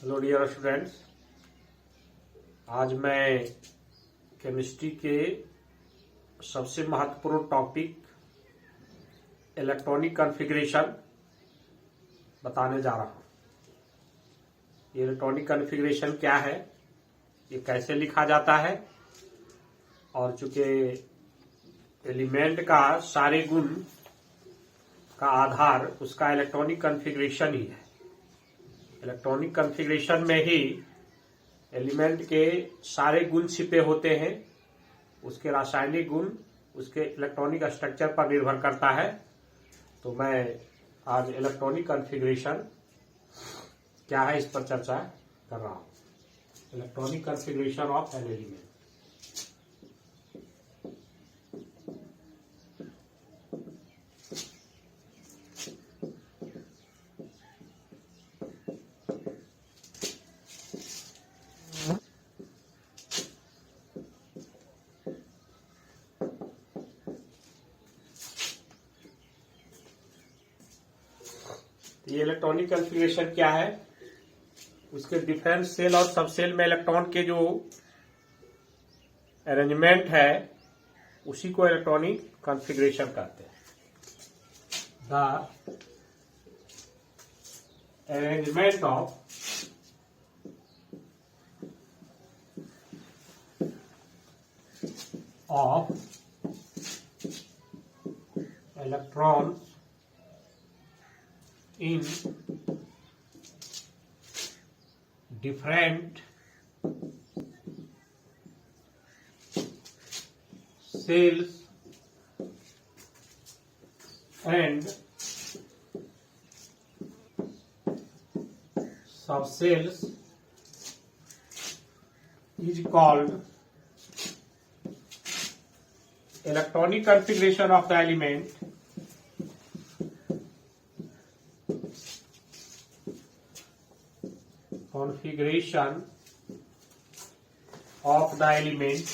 Hello dear students, आज मैं chemistry के सबसे महत्वपूर्ण टॉपिक इलेक्ट्रॉनिक कॉन्फ़िगरेशन बताने जा रहा हूँ। ये इलेक्ट्रॉनिक कॉन्फ़िगरेशन क्या है, ये कैसे लिखा जाता है, और चूंकि एलिमेंट का सारे गुण का आधार उसका इलेक्ट्रॉनिक कॉन्फ़िगरेशन ही है। इलेक्ट्रॉनिक कॉन्फ़िगरेशन में ही एलिमेंट के सारे गुण छिपे होते हैं। उसके रासायनिक गुण उसके इलेक्ट्रॉनिक स्ट्रक्चर पर निर्भर करता है। तो मैं आज इलेक्ट्रॉनिक कॉन्फ़िगरेशन क्या है इस पर चर्चा कर रहा हूँ। Electronic configuration of an element. ये इलेक्ट्रॉनिक कॉन्फ़िगरेशन क्या है, उसके डिफरेंट सेल और सब सेल में इलेक्ट्रॉन के जो अरेंजमेंट है उसी को इलेक्ट्रॉनिक कॉन्फ़िगरेशन कहते हैं। The arrangement of electron in different cells and subcells is called electronic configuration of the element. Configuration of the element,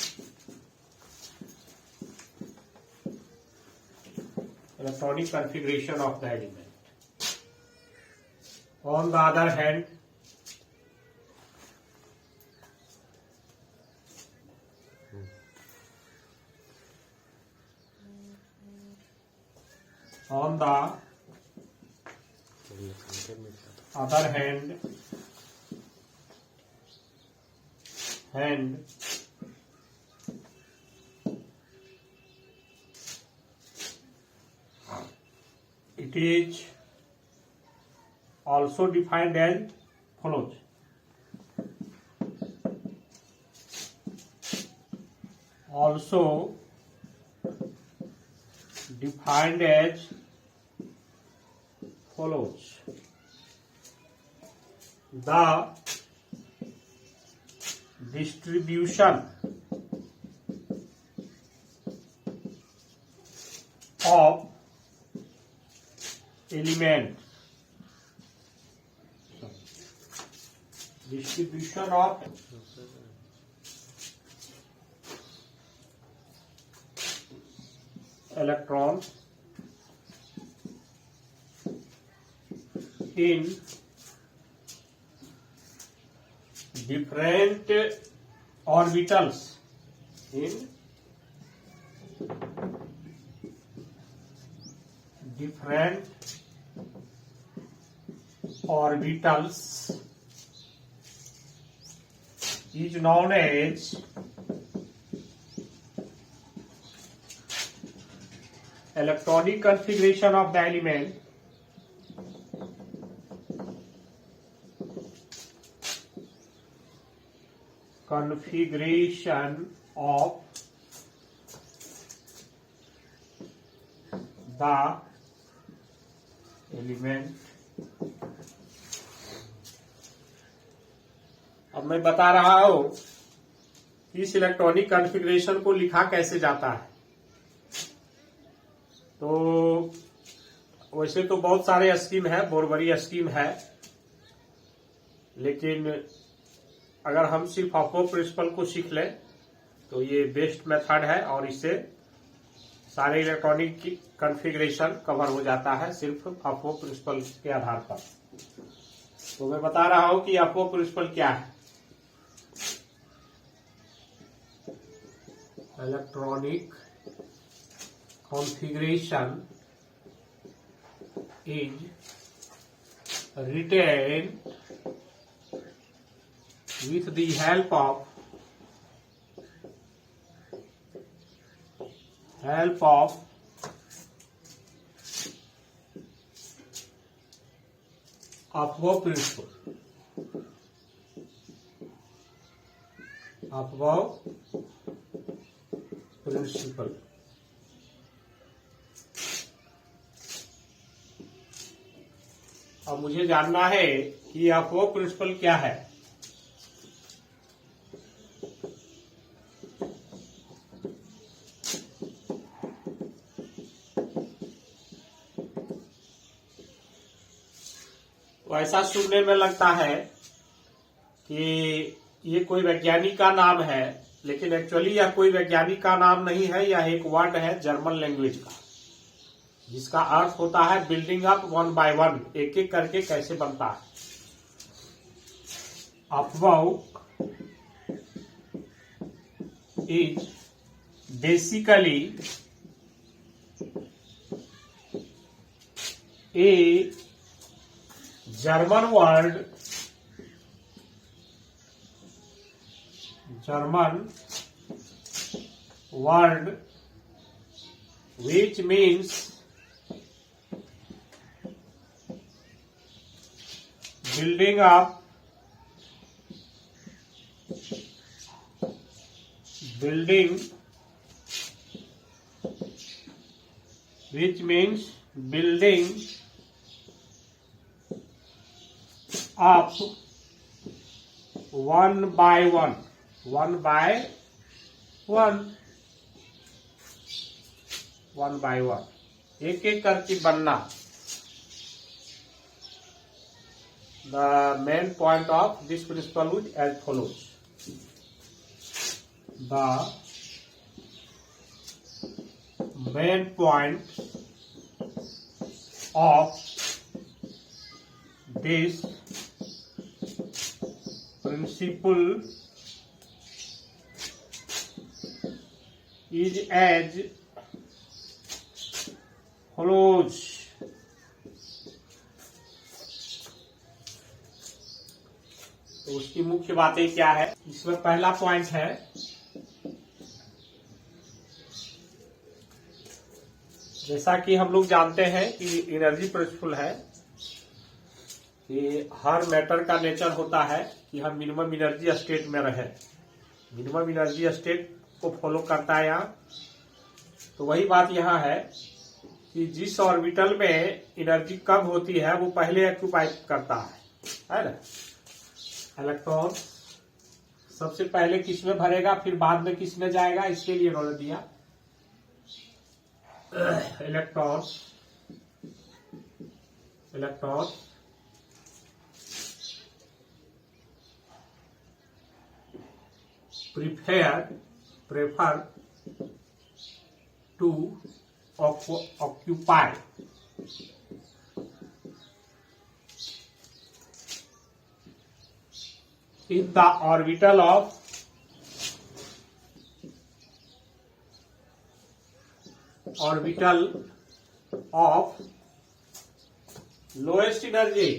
electronic configuration of the element. On the other hand, it is also defined as follows. Also defined as follows. The distribution of element, distribution of electrons in different orbitals, in different orbitals is known as electronic configuration of the element. Configuration of the element. अब मैं बता रहा हूं कि इस electronic configuration को लिखा कैसे जाता है। तो वैसे तो बहुत सारे स्कीम है, बोरबरी स्कीम है, लेकिन अगर हम सिर्फ हाफो प्रिंसिपल को सीख लें तो ये बेस्ट मेथड है और इससे सारे इलेक्ट्रॉनिक कॉन्फ़िगरेशन कवर हो जाता है सिर्फ हाफो प्रिंसिपल के आधार पर। तो मैं बता रहा हूं कि अफो प्रिंसिपल क्या है। Electronic configuration is written with the help of Aufbau principle. Aufbau principle अब मुझे जानना है कि अफो प्रिंसिपल क्या है। तो ऐसा सुनने में लगता है कि ये कोई वैज्ञानिक का नाम है, लेकिन एक्चुअली यह कोई वैज्ञानिक का नाम नहीं है। यह एक वर्ड है जर्मन लैंग्वेज का, जिसका अर्थ होता है building up one by one, एक एक करके कैसे बनता है। Aufbau is basically a German word which means building up, which means building up one by one, एक एक करके बनना। The main point of this principle is as follows. The main point of this principle is as follows. तो उसकी मुख्य बातें क्या है, इसमें पहला पॉइंट है जैसा कि हम लोग जानते हैं कि एनर्जी प्रिंसिपल है कि हर मैटर का नेचर होता है कि हम मिनिमम एनर्जी स्टेट में रहे। मिनिमम एनर्जी स्टेट को फॉलो करता है यहाँ। तो वही बात यहाँ है कि जिस ऑर्बिटल में एनर्जी कम होती है वो पहले ऑक्यूपाई करता है ना। इलेक्ट्रॉन सबसे पहले किस में भरेगा, फिर बाद में किस में जाएगा, इसके लिए उन्होंने दिया electron prefer to occupy in the orbital of lowest energy,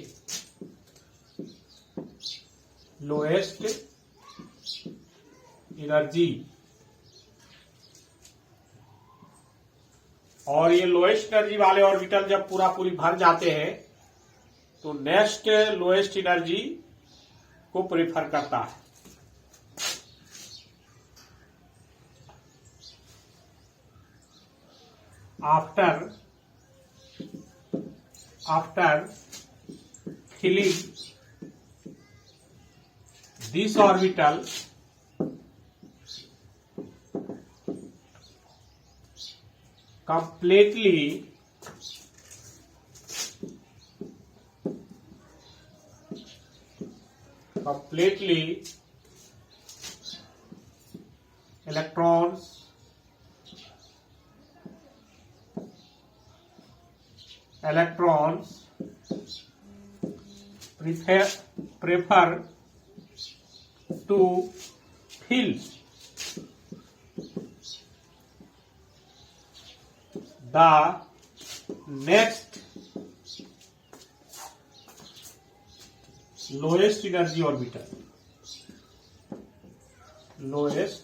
और ये लोएस्ट एनर्जी वाले ऑर्बिटल जब पूरी भर जाते हैं तो नेक्स्ट लोएस्ट एनर्जी को प्रेफर करता है। after filling this orbital completely, electrons prefer to fill the next lowest energy orbital. Lowest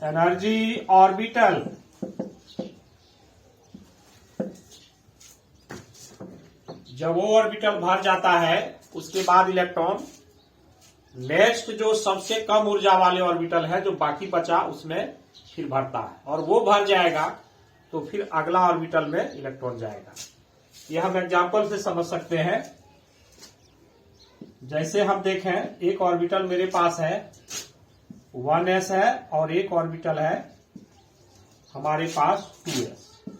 energy orbital जब वो ऑर्बिटल भर जाता है उसके बाद इलेक्ट्रॉन नेक्स्ट जो सबसे कम ऊर्जा वाले ऑर्बिटल है जो बाकी बचा उसमें फिर भरता है, और वो भर जाएगा तो फिर अगला ऑर्बिटल में इलेक्ट्रॉन जाएगा। यह हम एग्जांपल से समझ सकते हैं। जैसे हम देखें, एक ऑर्बिटल मेरे पास है 1s है और एक ऑर्बिटल है हमारे पास 2s।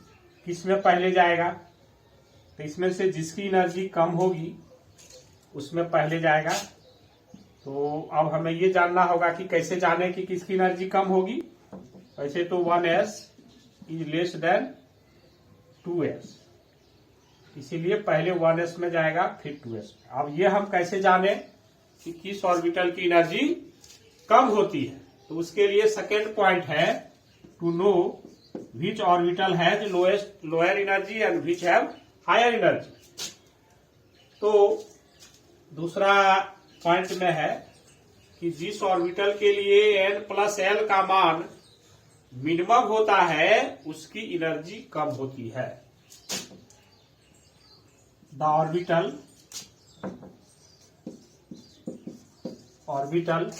किसमें पहले जाएगा? तो इसमें से जिसकी एनर्जी कम होगी उसमें पहले जाएगा। तो अब हमें ये जानना होगा कि कैसे जाने कि किसकी एनर्जी कम होगी। वैसे तो 1s is less than 2s, इसीलिए पहले 1s में जाएगा फिर 2s में। अब ये हम कैसे जाने कि किस ऑर्बिटल की एनर्जी कम होती है? तो उसके लिए सेकेंड पॉइंट है to know which orbital has lower energy and which have higher energy. तो दूसरा पॉइंट में है कि जिस ऑर्बिटल के लिए n+l का मान मिनिमम होता है उसकी एनर्जी कम होती है। The orbital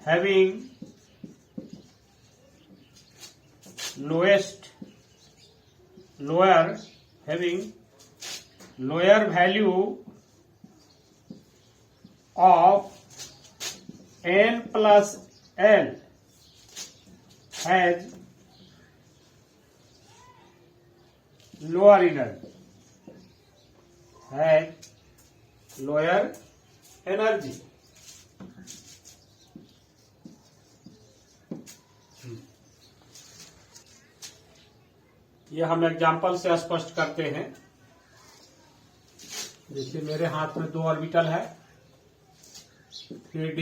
having lower value of n+l has lower energy। ये हम एग्जाम्पल से स्पष्ट करते हैं। जैसे मेरे हाथ में 2 ऑर्बिटल है 3d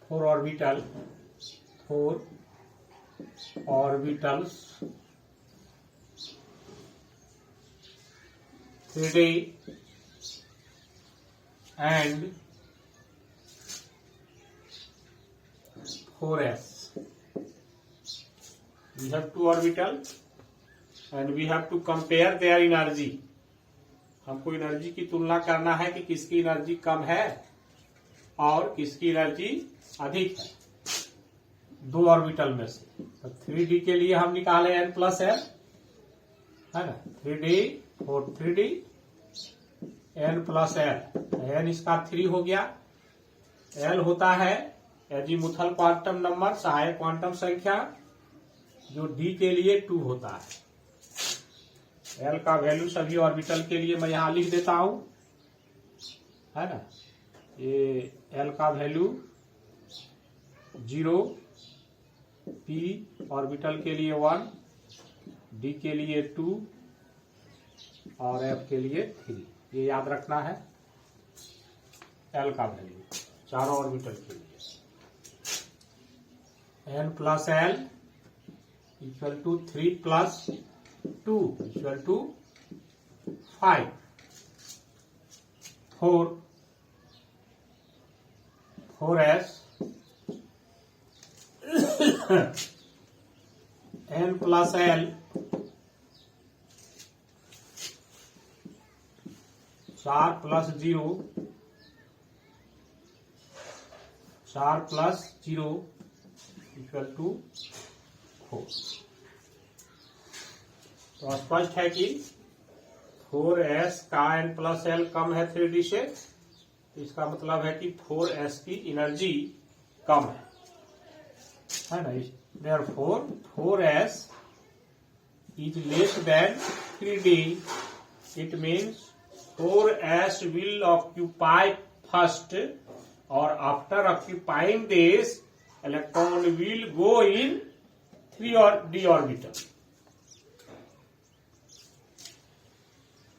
4 orbitals 3d and 4s। We have 2 orbitals and we have to compare their energy। हमको एनर्जी की तुलना करना है कि किसकी एनर्जी कम है और किसकी एनर्जी अधिक है 2 ऑर्बिटल में से। तो 3d के लिए हम निकाले n+l है ना, 3d 4 3d n+l। n इसका 3 हो गया। l होता है एजीमुथल क्वांटम नंबर, सहायक क्वांटम संख्या, जो d के लिए 2 होता है। l का वैल्यू सभी ऑर्बिटल के लिए मैं यहां लिख देता हूं, है ना। ये l का वैल्यू 0, p ऑर्बिटल के लिए 1, d के लिए 2 और f के लिए 3। ये याद रखना है l का वैल्यू चारों ऑर्बिटल के लिए। n+l equal to 3 + 2 equal to 5। 4s n+l 4 + 0 equal to 4। तो स्पष्ट है कि 4s का n+l कम है 3d से। इसका मतलब है कि 4s की एनर्जी कम है ना। Therefore 4s is less than 3d। It means 4s will occupy first, or after occupying this, electron will go in 3d orbital।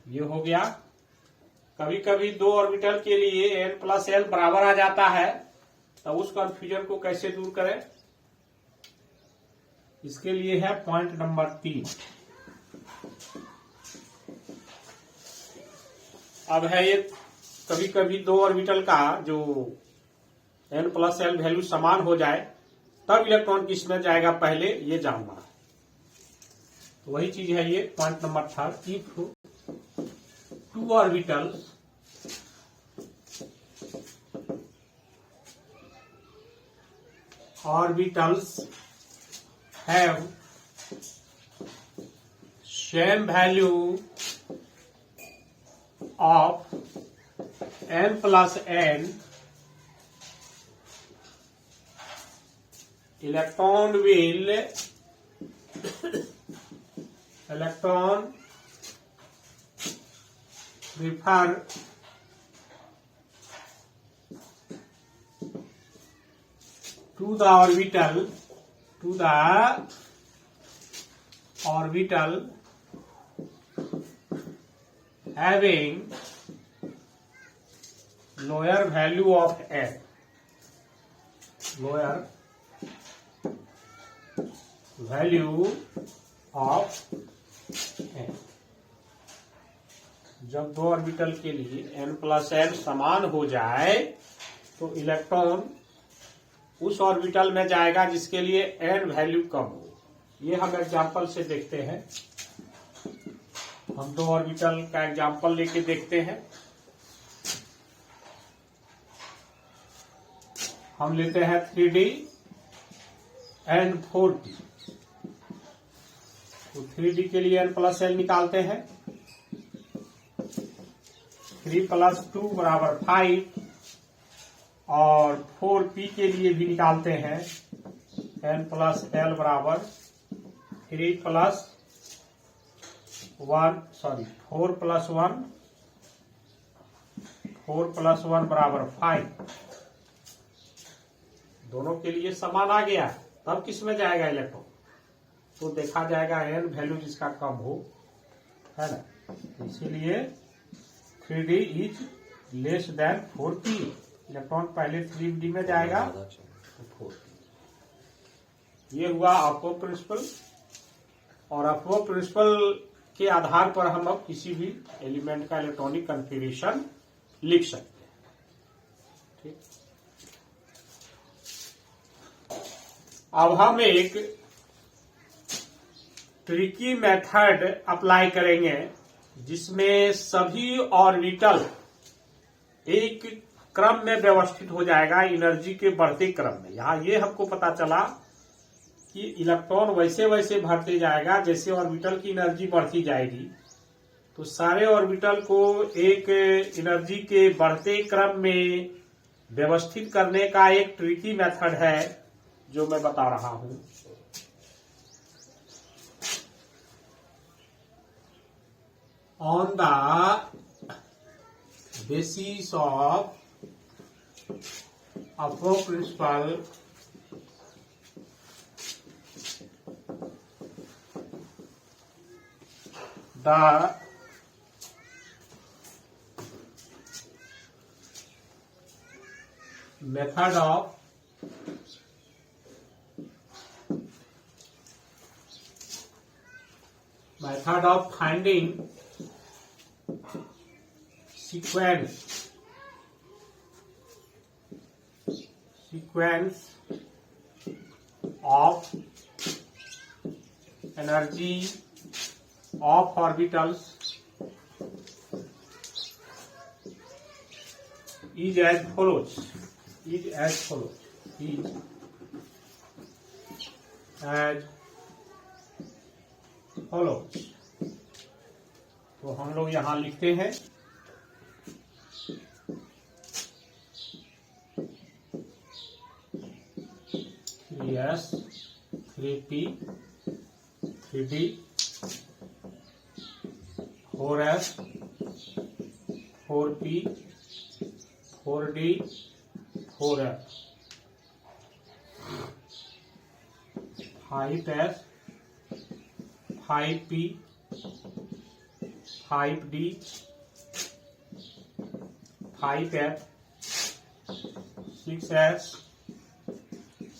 ये हो गया। कभी कभी दो ऑर्बिटल के लिए n+l बराबर आ जाता है, तब उस कंफ्यूजन को कैसे दूर करें, इसके लिए है पॉइंट नंबर 3। अब है ये कभी कभी दो ऑर्बिटल का जो n+l वैल्यू समान हो जाए तब इलेक्ट्रॉन किसमें जाएगा पहले, ये जानना है। तो वही चीज है ये point number 3। If two orbitals have same value of n+n, electron refer to the orbital having lower value of n, जब दो ऑर्बिटल के लिए n+n समान हो जाए तो इलेक्ट्रॉन उस ऑर्बिटल में जाएगा जिसके लिए n वैल्यू कम हो। ये हम एग्जांपल से देखते हैं। हम दो ऑर्बिटल का एग्जांपल लेके देखते हैं। हम लेते हैं 3d एंड 4d। तो 3d के लिए n+l निकालते हैं। 3 + 2 = 5 और 4p के लिए भी निकालते हैं। n+l = 3 + 1 sorry 4 + 1 = 5। दोनों के लिए समान आ गया। तब किस में जाएगा इलेक्ट्रॉन, तो देखा जाएगा n वैल्यू जिसका कम हो, है ना। इसीलिए 3d is less than 4p। Electron पहले 3d में जाएगा तो 4p। ये हुआ अफो प्रिंसिपल। और अफो प्रिंसिपल के आधार पर हम अब किसी भी एलिमेंट का इलेक्ट्रॉनिक कॉन्फ़िगरेशन लिख सकते हैं। ठीक, अब हम एक ट्रिकी मेथड अप्लाई करेंगे जिसमें सभी ऑर्बिटल एक क्रम में व्यवस्थित हो जाएगा, एनर्जी के बढ़ते क्रम में। यहां ये हमको पता चला कि इलेक्ट्रॉन वैसे वैसे भरते जाएगा जैसे ऑर्बिटल की एनर्जी बढ़ती जाएगी। तो सारे ऑर्बिटल को एक एनर्जी के बढ़ते क्रम में व्यवस्थित करने का एक ट्रिकी मेथड है जो मैं बता रहा हूं। On the basis of Aufbau principle, the method of finding sequence of energy of orbitals is as follows. तो हम लोग यहां लिखते हैं S 3p 3d 4s 4p 4d 4f 5s 5p 5d 5f 6s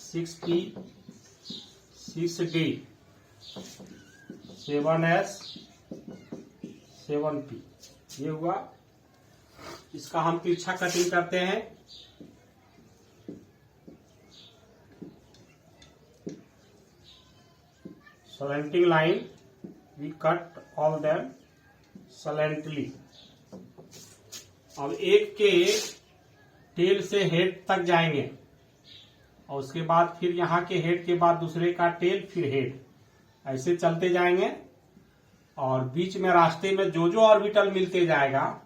6p 6d 7s 7p। ये हुआ। इसका हम तिरछा कटिंग करते हैं। slanting line we cut all them slantingly। अब एक के टेल से हेड तक जाएंगे और उसके बाद फिर यहाँ के हेड के बाद दूसरे का टेल फिर हेड, ऐसे चलते जाएंगे और बीच में रास्ते में जो जो ऑर्बिटल मिलते जाएगा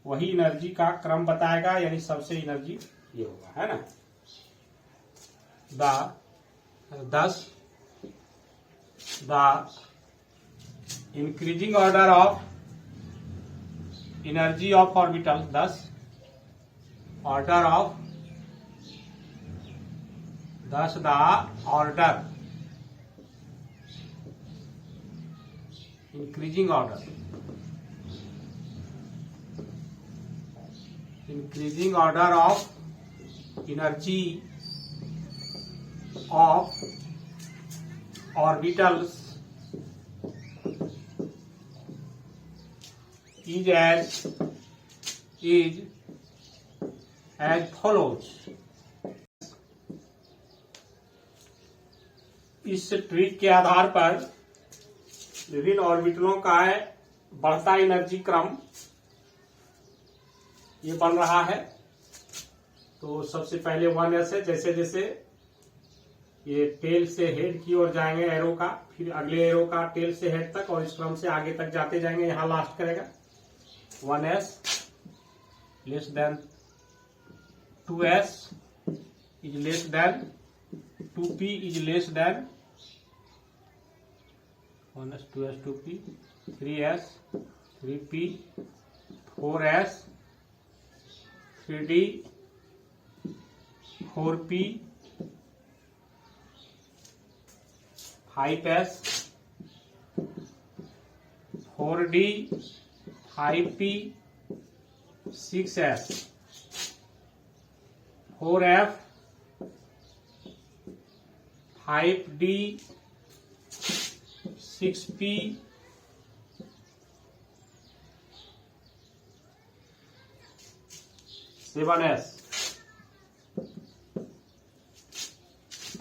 वही एनर्जी का क्रम बताएगा, यानी सबसे एनर्जी ये होगा, है ना। the increasing order of energy of orbital, thus the order increasing order of energy of orbitals is as follows। इस ट्रिक के आधार पर विभिन्न ऑर्बिटलों का बढ़ता एनर्जी क्रम ये बन रहा है। तो सबसे पहले 1s है, जैसे जैसे ये टेल से हेड की ओर जाएंगे एरो का, फिर अगले एरो का टेल से हेड तक, और इस क्रम से आगे तक जाते जाएंगे, यहां लास्ट करेगा। 1s less than 2s is less than 2p is less than 1s 2s 2p 3s 3p 4s 3d 4p 5s 4d 5p 6s 4f 5d 6p 7s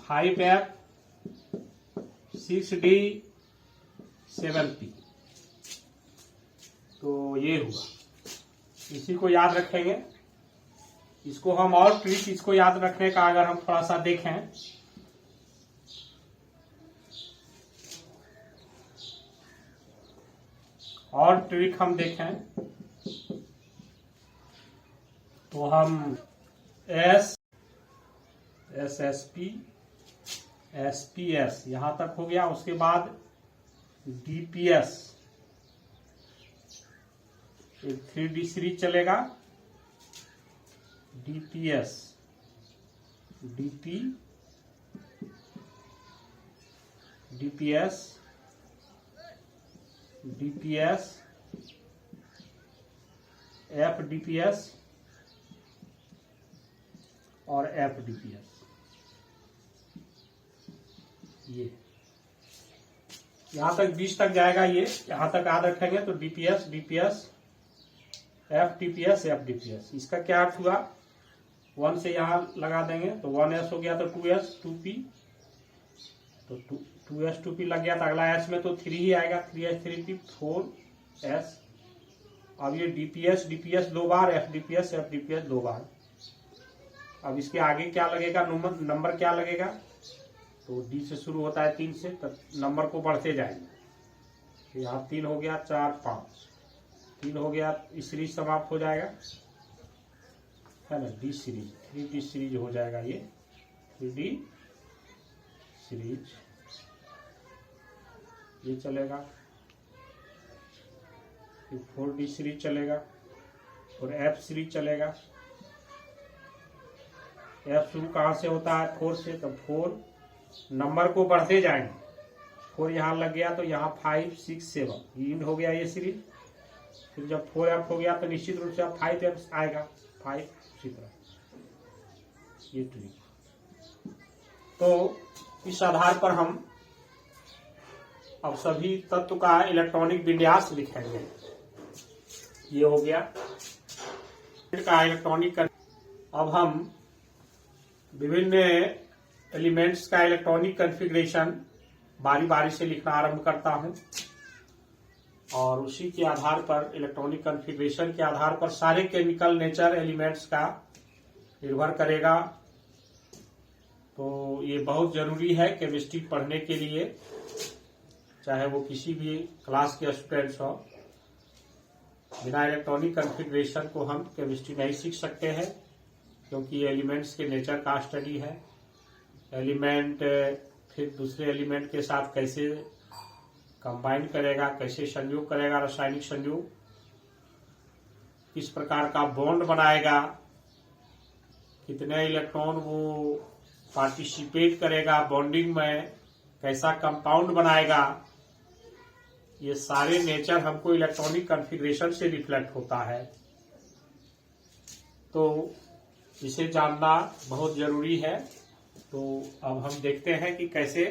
5f 6d 7p। तो ये हुआ। इसी को याद रखेंगे। इसको हम और ट्रिक इसको याद रखने का अगर हम थोड़ा सा देखें, और ट्रिक हम देखें तो हम SSP SPS यहां तक हो गया। उसके बाद DPS एक 3D सीरीज चलेगा, DPS DP DPS DPS FDPS और FDPS। ये यहां तक 20 तक जाएगा। ये यहां तक याद रखेंगे तो DPS DPS FDPS FDPS। इसका क्या अर्थ हुआ, 1 से यहां लगा देंगे तो 1s हो गया, तो 2s 2p, तो 2s 2p लग गया, तो अगला s में तो 3 ही आएगा, 3s 3p 4s। अब ये DPS DPS 2 बार, FDPS FDPS 2 बार। अब इसके आगे क्या लगेगा, नंबर क्या लगेगा, तो D से शुरू होता है 3 से, तब नंबर को बढ़ते जाएंगे। तो यहाँ 3 हो गया, 4 5 3 हो गया, इस सीरीज समाप्त हो जाएगा, है ना। D सीरीज 3D सीरीज हो जाएगा, ये 3D सीरीज ये चलेगा, फिर 4D सीरीज चलेगा और F सीरीज चलेगा। F शुरू कहाँ से होता है, 4 से, तो 4 नंबर को बढ़ते जाएंगे। 4 यहाँ लग गया तो यहाँ 5 6 7 इंड हो गया ये सीरीज। फिर जब 4f हो गया तो निश्चित रूप से अब 5f आएगा, 5 इसी तरह ये ट्री। तो इस आधार पर हम अब सभी तत्व का इलेक्ट्रॉनिक विन्यास लिखेंगे। ये हो गया का इलेक्ट्रॉनिक। अब हम विभिन्न एलिमेंट्स का इलेक्ट्रॉनिक कॉन्फ़िगरेशन बारी बारी से लिखना आरंभ करता हूं और उसी के आधार पर इलेक्ट्रॉनिक कॉन्फ़िगरेशन के आधार पर सारे केमिकल नेचर एलिमेंट्स का निर्भर करेगा। तो ये बहुत जरूरी है केमिस्ट्री पढ़ने के लिए, चाहे वो किसी भी क्लास के स्टूडेंट्स हो। बिना इलेक्ट्रॉनिक कॉन्फ़िगरेशन को हम केमिस्ट्री नहीं सीख सकते हैं, क्योंकि ये एलिमेंट्स के नेचर का स्टडी है। एलिमेंट फिर दूसरे एलिमेंट के साथ कैसे कंबाइन करेगा, कैसे संयोग करेगा, रासायनिक संयोग, किस प्रकार का बॉन्ड बनाएगा, कितने इलेक्ट्रॉन वो पार्टिसिपेट करेगा बॉन्डिंग में, कैसा कंपाउंड बनाएगा, ये सारे नेचर हमको इलेक्ट्रॉनिक कॉन्फ़िगरेशन से रिफ्लेक्ट होता है। तो इसे जानना बहुत जरूरी है। तो अब हम देखते हैं कि कैसे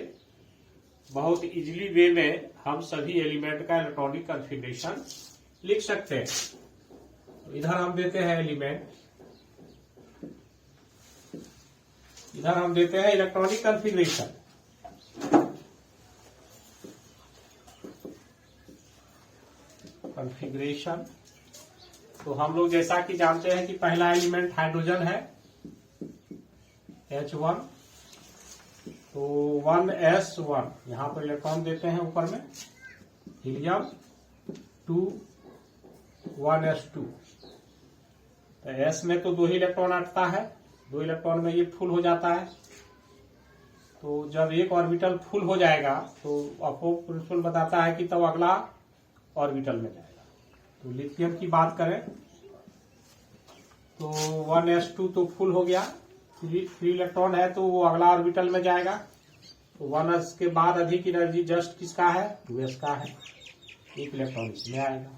बहुत इजीली वे में हम सभी एलिमेंट का इलेक्ट्रॉनिक कॉन्फ़िगरेशन लिख सकते हैं। तो इधर हम देते हैं एलिमेंट, इधर हम देते हैं इलेक्ट्रॉनिक कॉन्फ़िगरेशन। कॉन्फ़िगरेशन तो हम लोग जैसा कि जानते हैं कि पहला एलिमेंट हाइड्रोजन है H1, तो 1s1 यहां पर इलेक्ट्रॉन देते हैं ऊपर में, हीलियम 2 1s2। तो s में तो 2 ही इलेक्ट्रॉन अटता है, 2 इलेक्ट्रॉन में ये फुल हो जाता है। तो जब एक ऑर्बिटल फुल हो जाएगा तो अपोह प्रिंसिपल बताता है कि तब अगला ऑर्बिटल में जाएगा। तो लिथियम की बात करें तो 1s2 तो फुल हो गया, 3 इलेक्ट्रॉन है तो वो अगला ऑर्बिटल में जाएगा। तो 1s के बाद अधिक एनर्जी जस्ट किसका है, 2s का है, 1 इलेक्ट्रॉन इसमें आएगा।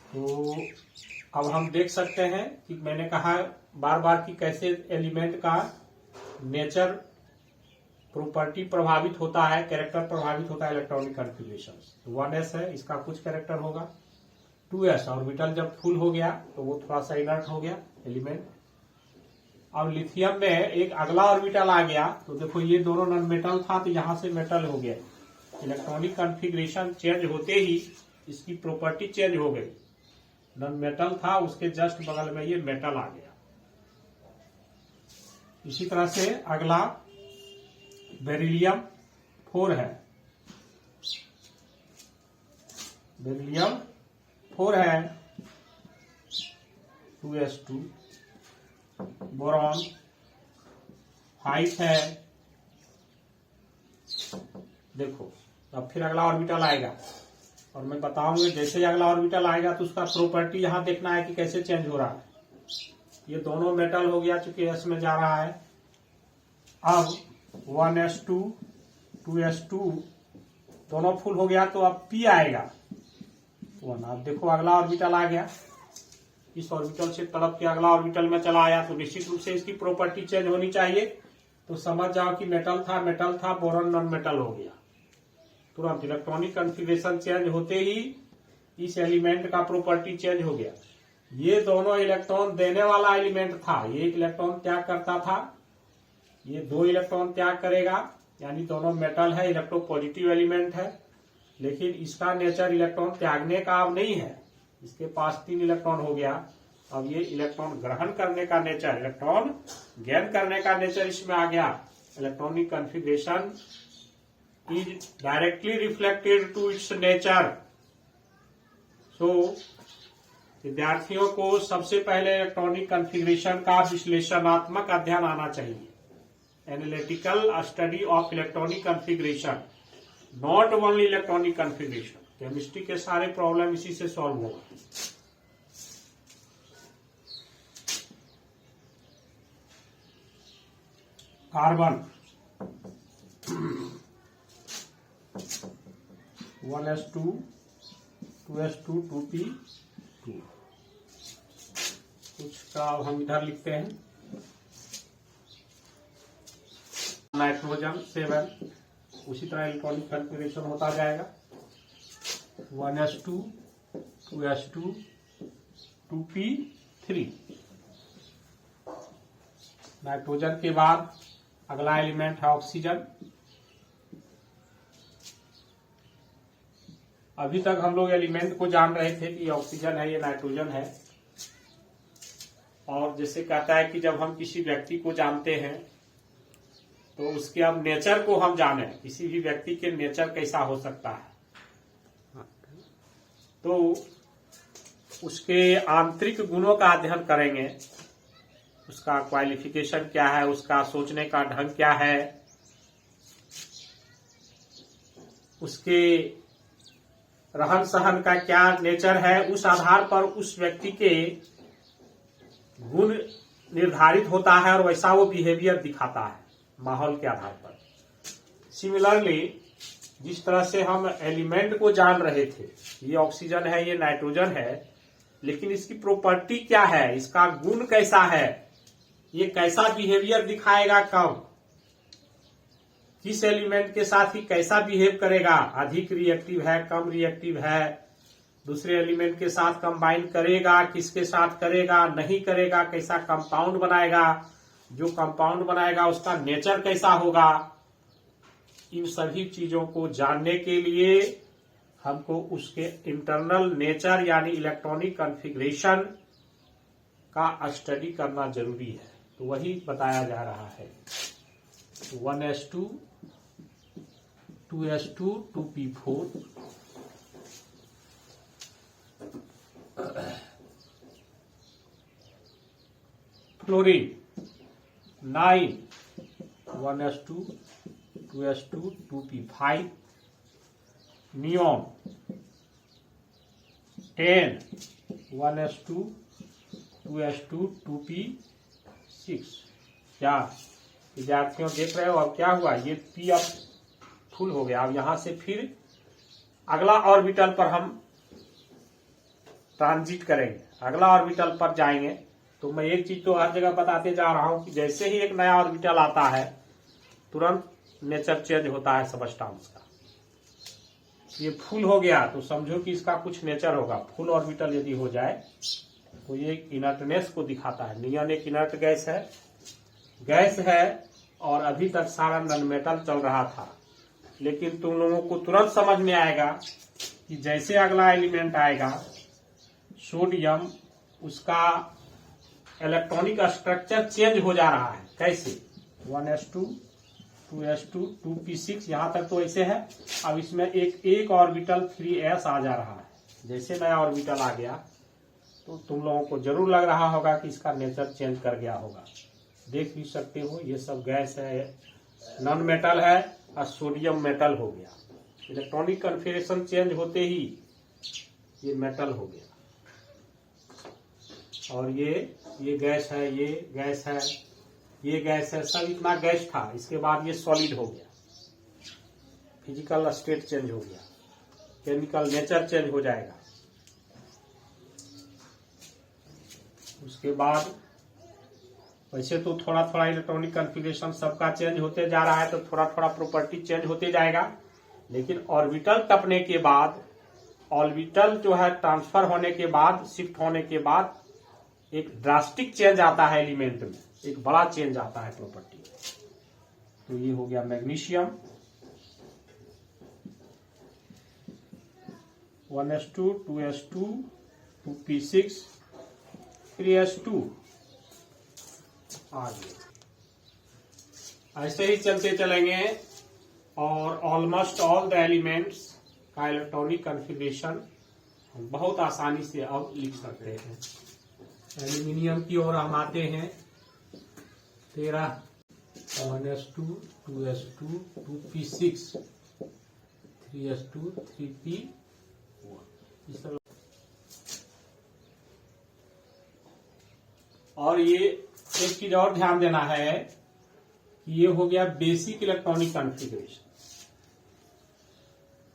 तो अब हम देख सकते हैं कि मैंने कहा बार बार कि कैसे एलिमेंट का नेचर प्रॉपर्टी प्रभावित होता है, कैरेक्टर प्रभावित होता है इलेक्ट्रॉनिक कॉन्फ़िगरेशन। तो 1s है, इसका कुछ कैरेक्टर होगा। 2s ऑर्बिटल जब फुल हो गया तो वो थोड़ा सा इनर्ट हो गया एलिमेंट। अब लिथियम में एक अगला ऑर्बिटल आ गया, तो देखो ये दोनों नॉन मेटल था तो यहां से मेटल हो गया। इलेक्ट्रॉनिक कॉन्फ़िगरेशन चेंज होते ही इसकी प्रॉपर्टी चेंज हो गई। नॉन मेटल था, उसके जस्ट बगल में ये मेटल आ गया। इसी तरह से अगला बेरिलियम 4 है, बेरिलियम 4 है, 2s2। बोरॉन 5 है। देखो अब फिर अगला ऑर्बिटल आएगा और मैं बताऊंगा जैसे ही अगला ऑर्बिटल आएगा तो उसका प्रॉपर्टी यहां देखना है कि कैसे चेंज हो रहा है। ये दोनों मेटल हो गया चूंकि s में जा रहा है। अब 1s2 2s2 दोनों फुल हो गया तो अब p आएगा 1। अब देखो अगला ऑर्बिटल आ गया, इस ऑर्बिटल से तड़प के अगला ऑर्बिटल में चला आया, तो निश्चित रूप से इसकी प्रॉपर्टी चेंज होनी चाहिए। तो समझ जाओ कि मेटल था, बोरॉन नॉन मेटल हो गया। तुरंत इलेक्ट्रॉनिक कॉन्फ़िगरेशन चेंज होते ही इस एलिमेंट का प्रॉपर्टी चेंज हो गया। ये दोनों इलेक्ट्रॉन देने वाला एलिमेंट था, ये 1 इलेक्ट्रॉन त्याग करता था, ये 2 इलेक्ट्रॉन त्याग करेगा, यानी दोनों मेटल है, इलेक्ट्रोपॉजिटिव एलिमेंट है। लेकिन इसका नेचर इलेक्ट्रॉन त्यागने का अब नहीं है, इसके पास 3 इलेक्ट्रॉन हो गया। अब ये इलेक्ट्रॉन ग्रहण करने का नेचर, इलेक्ट्रॉन गेन करने का नेचर इसमें आ गया। Electronic configuration is directly reflected to its nature. So विद्यार्थियों को सबसे पहले इलेक्ट्रॉनिक कॉन्फ़िगरेशन का विश्लेषणात्मक अध्ययन आना चाहिए। Analytical study of electronic configuration, not only electronic configuration. Chemistry के सारे प्रॉब्लम इसी से सॉल्व होगा। Carbon 1s2 2s2 2p2। कुछ का अब हम इधर लिखते हैं, नाइट्रोजन 7। उसी तरह इलेक्ट्रॉनिक कॉन्फ़िगरेशन होता जाएगा, 1s2 2s2 2p3। नाइट्रोजन के बाद अगला एलिमेंट है ऑक्सीजन। अभी तक हम लोग एलिमेंट को जान रहे थे कि ये ऑक्सीजन है, ये नाइट्रोजन है। और जैसे कहता है कि जब हम किसी व्यक्ति को जानते हैं तो उसके अब नेचर को हम जाने, किसी भी व्यक्ति के नेचर कैसा हो सकता है, तो उसके आंतरिक गुणों का अध्ययन करेंगे। उसका क्वालिफिकेशन क्या है, उसका सोचने का ढंग क्या है, उसके रहन सहन का क्या नेचर है। उस आधार पर उस व्यक्ति के गुण निर्धारित होता है और वैसा वो बिहेवियर दिखाता है माहौल के आधार पर। सिमिलरली जिस तरह से हम एलिमेंट को जान रहे थे, ये ऑक्सीजन है, ये नाइट्रोजन है, लेकिन इसकी प्रॉपर्टी क्या है, इसका गुण कैसा है, ये कैसा बिहेवियर दिखाएगा, कब किस एलिमेंट के साथ ही कैसा बिहेव करेगा, अधिक रिएक्टिव है, कम रिएक्टिव है, दूसरे एलिमेंट के साथ कंबाइन करेगा, किसके साथ करेगा, नहीं करेगा, कैसा कंपाउंड बनाएगा, जो कंपाउंड बनाएगा उसका नेचर कैसा होगा। इन सभी चीजों को जानने के लिए हमको उसके इंटरनल नेचर यानी इलेक्ट्रॉनिक कॉन्फ़िगरेशन का स्टडी करना जरूरी है। तो वही बताया जा रहा है। 1s2 2s2 2p4। Fluorine 9 1s2 2s2 2p5। Neon 10 1s2 2s2 2p6। क्या विद्यार्थियों देख रहे हो, अब क्या हुआ, ये पी अब फुल हो गया। अब यहां से फिर अगला ऑर्बिटल पर हम ट्रांजिट करेंगे, अगला ऑर्बिटल पर जाएंगे। तो मैं एक चीज तो हर जगह बताते जा रहा हूं कि जैसे ही एक नया ऑर्बिटल आता है तुरंत नेचर चेंज होता है सबस्टांस का। ये फुल हो गया तो समझो कि इसका कुछ नेचर होगा। फुल ऑर्बिटल यदि हो जाए तो ये इनर्टनेस को दिखाता है। नियन एक इनर्ट गैस है और अभी तक सारा नॉन मेटल चल रहा था, लेकिन तुम लोगों को तुरंत समझ में आएगा कि जैसे अगला एलिमेंट आएगा सोडियम, उसका इलेक्ट्रॉनिक स्ट्रक्चर चेंज हो जा रहा है। कैसे, 1s2 2s2 2p6, यहां तक तो ऐसे है। अब इसमें एक ऑर्बिटल 3s आ जा रहा है। जैसे नया ऑर्बिटल आ गया तो तुम लोगों को जरूर लग रहा होगा कि इसका नेचर चेंज कर गया होगा। देख भी सकते हो ये सब गैस है, नॉन मेटल है और सोडियम मेटल हो गया। इलेक्ट्रॉनिक कॉन्फ़िगरेशन चेंज होते ही ये मेटल हो गया। और ये गैस है, ये गैस है, ये गैस है, सब इतना गैस था। इसके बाद ये सॉलिड हो गया, फिजिकल स्टेट चेंज हो गया, केमिकल नेचर चेंज हो जाएगा। उसके बाद वैसे तो थोड़ा थोड़ा इलेक्ट्रॉनिक कॉन्फ़िगरेशन सबका चेंज होते जा रहा है, तो थोड़ा थोड़ा प्रॉपर्टी चेंज होते जाएगा। लेकिन ऑर्बिटल टपने के बाद, ऑर्बिटल जो है ट्रांसफर होने के बाद, शिफ्ट होने के बाद एक ड्रास्टिक चेंज आता है एलिमेंट में, एक बड़ा चेंज आता है प्रॉपर्टी में। तो ये हो गया magnesium 1s2 2s2 2p6 3s2 आगे ऐसे ही चलते चलेंगे और ऑलमोस्ट ऑल द एलिमेंट्स का इलेक्ट्रॉनिक कॉन्फ़िगरेशन हम बहुत आसानी से अब लिख सकते हैं। एल्यूमिनियम की ओर हम आते हैं। 13 1s2 2s2 2p6 3s2 3p1। इस तरह और ये एक चीज और ध्यान देना है कि ये हो गया बेसिक इलेक्ट्रॉनिक कॉन्फ़िगरेशन,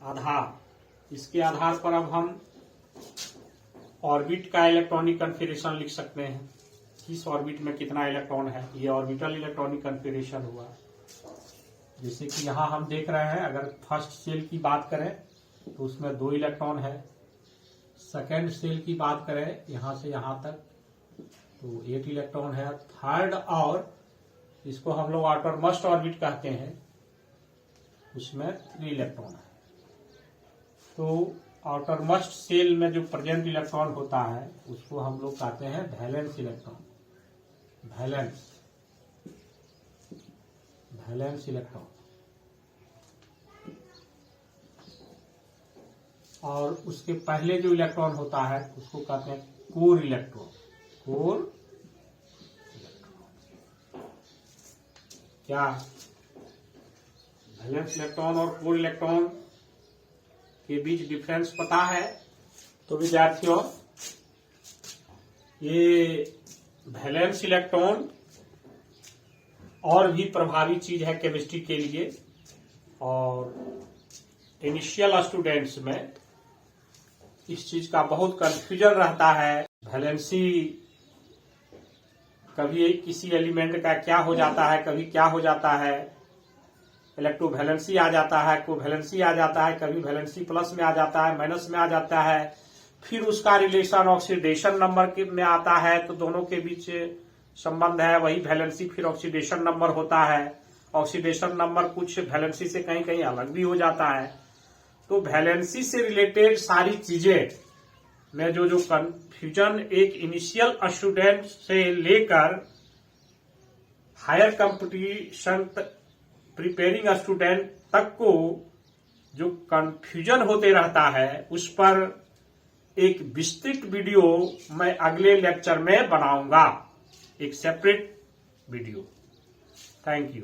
आधार। इसके आधार पर अब हम ऑर्बिट का इलेक्ट्रॉनिक कन्फिगरेशन लिख सकते हैं, किस ऑर्बिट में कितना इलेक्ट्रॉन है। ये ऑर्बिटल इलेक्ट्रॉनिक कन्फिगरेशन हुआ। जैसे कि यहाँ हम देख रहे हैं, अगर फर्स्ट सेल की बात करें तो उसमें 2 इलेक्ट्रॉन है। सेकेंड सेल की बात करें यहाँ से यहाँ तक तो 8 इलेक्ट्रॉन है। थर्ड और इसको हम लोग आउटरमोस्ट ऑर्बिट कहते हैं, उसमें 3 इलेक्ट्रॉन है। तो आउटरमोस्ट सेल में जो प्रेजेंट इलेक्ट्रॉन होता है उसको हम लोग कहते हैं वैलेंस इलेक्ट्रॉन। Valence electron. और उसके पहले जो इलेक्ट्रॉन होता है उसको कहते हैं कोर इलेक्ट्रॉन। क्या वैलेंस इलेक्ट्रॉन और कोर इलेक्ट्रॉन के बीच डिफरेंस पता है? तो विद्यार्थियों, ये वैलेंस इलेक्ट्रॉन और भी प्रभावी चीज है केमिस्ट्री के लिए। और इनिशियल स्टूडेंट्स में इस चीज का बहुत कंफ्यूजन रहता है। वैलेंसी कभी किसी एलिमेंट का क्या हो जाता है, कभी क्या हो जाता है, इलेक्ट्रोवैलेंसी आ जाता है, कोवैलेंसी आ जाता है, कभी वैलेंसी प्लस में आ जाता है, माइनस में आ जाता है। फिर उसका रिलेशन ऑक्सीडेशन नंबर में आता है, तो दोनों के बीच संबंध है, वही वैलेंसी फिर ऑक्सीडेशन नंबर होता है। ऑक्सीडेशन नंबर कुछ वैलेंसी से कहीं कहीं अलग भी हो जाता है। तो वैलेंसी से रिलेटेड सारी चीजें में जो कंफ्यूजन एक इनिशियल स्टूडेंट से लेकर हायर कंपटीशन प्रिपेयरिंग स्टूडेंट तक को जो कंफ्यूजन होते रहता है, उस पर एक विस्तृत वीडियो मैं अगले लेक्चर में बनाऊंगा, एक सेपरेट वीडियो। Thank you.